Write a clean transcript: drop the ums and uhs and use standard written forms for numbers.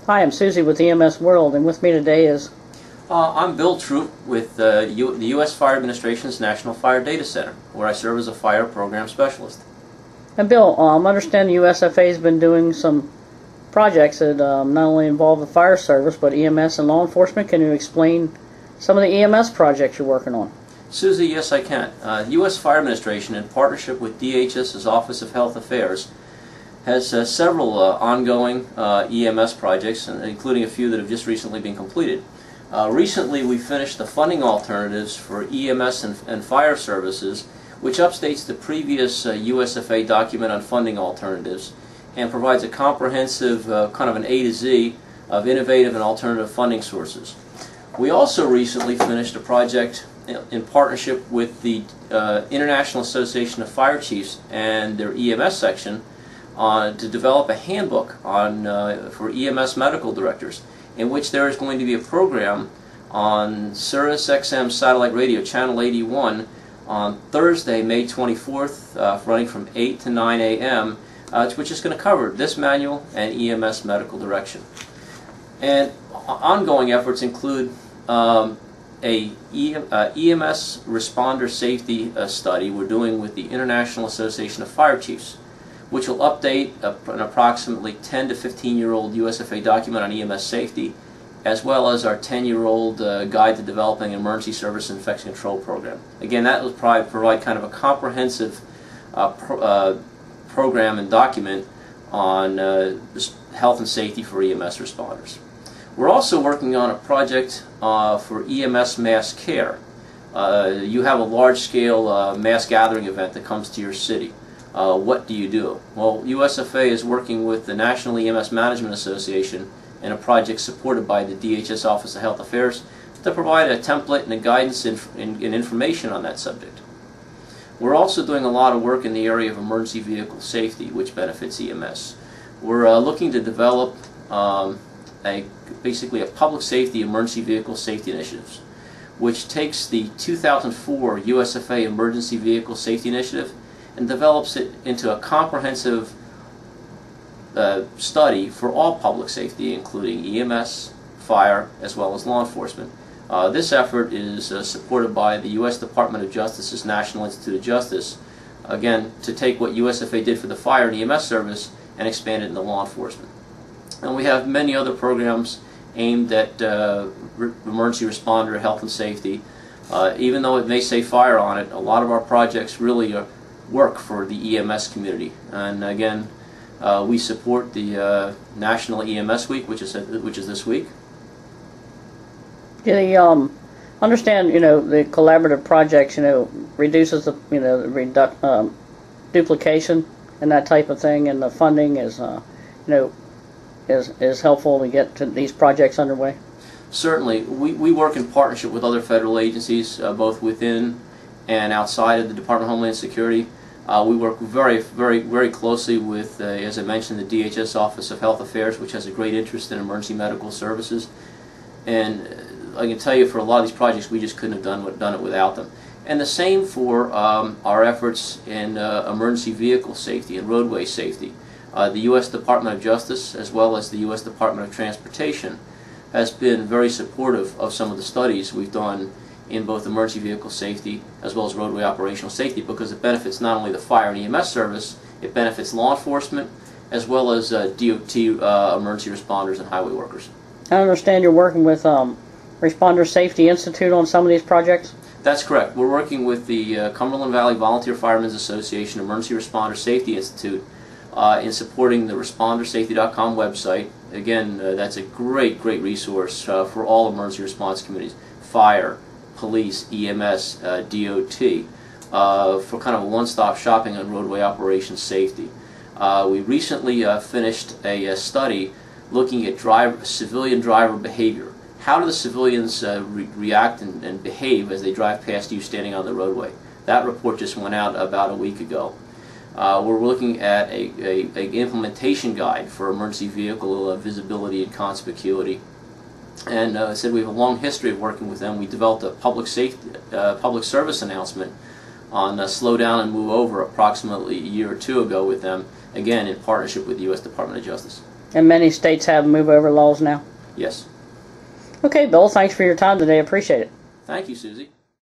Hi, I'm Susie with EMS World, and with me today is... I'm Bill Troup with the U.S. Fire Administration's National Fire Data Center, where I serve as a fire program specialist. And Bill, I understand the USFA has been doing some projects that not only involve the fire service, but EMS and law enforcement. Can you explain some of the EMS projects you're working on? Susie, yes I can. The U.S. Fire Administration, in partnership with DHS's Office of Health Affairs, has several ongoing EMS projects, including a few that have just recently been completed. Recently we finished the funding alternatives for EMS and fire services, which updates the previous USFA document on funding alternatives and provides a comprehensive kind of an A to Z of innovative and alternative funding sources. We also recently finished a project in partnership with the International Association of Fire Chiefs and their EMS section to develop a handbook for EMS medical directors, in which there is going to be a program on Sirius XM satellite radio channel 81 on Thursday, May 24th, running from 8 to 9 a.m., which is going to cover this manual and EMS medical direction. And ongoing efforts include a EMS responder safety study we're doing with the International Association of Fire Chiefs, which will update an approximately 10 to 15-year-old USFA document on EMS safety, as well as our 10-year-old Guide to Developing an Emergency Service Infection Control Program. Again, that will provide kind of a comprehensive program and document on health and safety for EMS responders. We're also working on a project for EMS mass care. You have a large-scale mass gathering event that comes to your city. What do you do? Well, USFA is working with the National EMS Management Association in a project supported by the DHS Office of Health Affairs to provide a template and a guidance and information on that subject. We're also doing a lot of work in the area of emergency vehicle safety, which benefits EMS. We're looking to develop basically a public safety emergency vehicle safety initiative, which takes the 2004 USFA Emergency Vehicle Safety Initiative and develops it into a comprehensive study for all public safety, including EMS, fire, as well as law enforcement. This effort is supported by the U.S. Department of Justice's National Institute of Justice, again, to take what USFA did for the fire and EMS service and expand it into law enforcement. And we have many other programs aimed at emergency responder health and safety. Even though it may say fire on it, a lot of our projects really work for the EMS community. And again, we support the National EMS Week, which is this week. Yeah, understand, the collaborative projects, reduces the, duplication and that type of thing, and the funding is, is helpful to get to these projects underway. Certainly, we work in partnership with other federal agencies, both within and outside of the Department of Homeland Security. We work very closely with, as I mentioned, the DHS Office of Health Affairs, which has a great interest in emergency medical services. And I can tell you, for a lot of these projects, we just couldn't have done it without them. And the same for our efforts in emergency vehicle safety and roadway safety. The U.S. Department of Justice, as well as the U.S. Department of Transportation, has been very supportive of some of the studies we've done in both emergency vehicle safety as well as roadway operational safety, because it benefits not only the fire and EMS service, it benefits law enforcement as well as DOT emergency responders and highway workers. I understand you're working with Responder Safety Institute on some of these projects? That's correct. We're working with the Cumberland Valley Volunteer Firemen's Association Emergency Responder Safety Institute in supporting the ResponderSafety.com website. Again, that's a great resource for all emergency response committees, fire, police, EMS, DOT, for kind of a one-stop shopping on roadway operations safety. We recently finished a study looking at civilian driver behavior. How do the civilians react and behave as they drive past you standing on the roadway? That report just went out about a week ago. We're looking at an implementation guide for emergency vehicle visibility and conspicuity. And I said we have a long history of working with them. We developed a public service announcement on Slow Down and Move Over approximately a year or two ago with them, again in partnership with the U.S. Department of Justice. And many states have move-over laws now. Yes. Okay, Bill, thanks for your time today. Appreciate it. Thank you, Susie.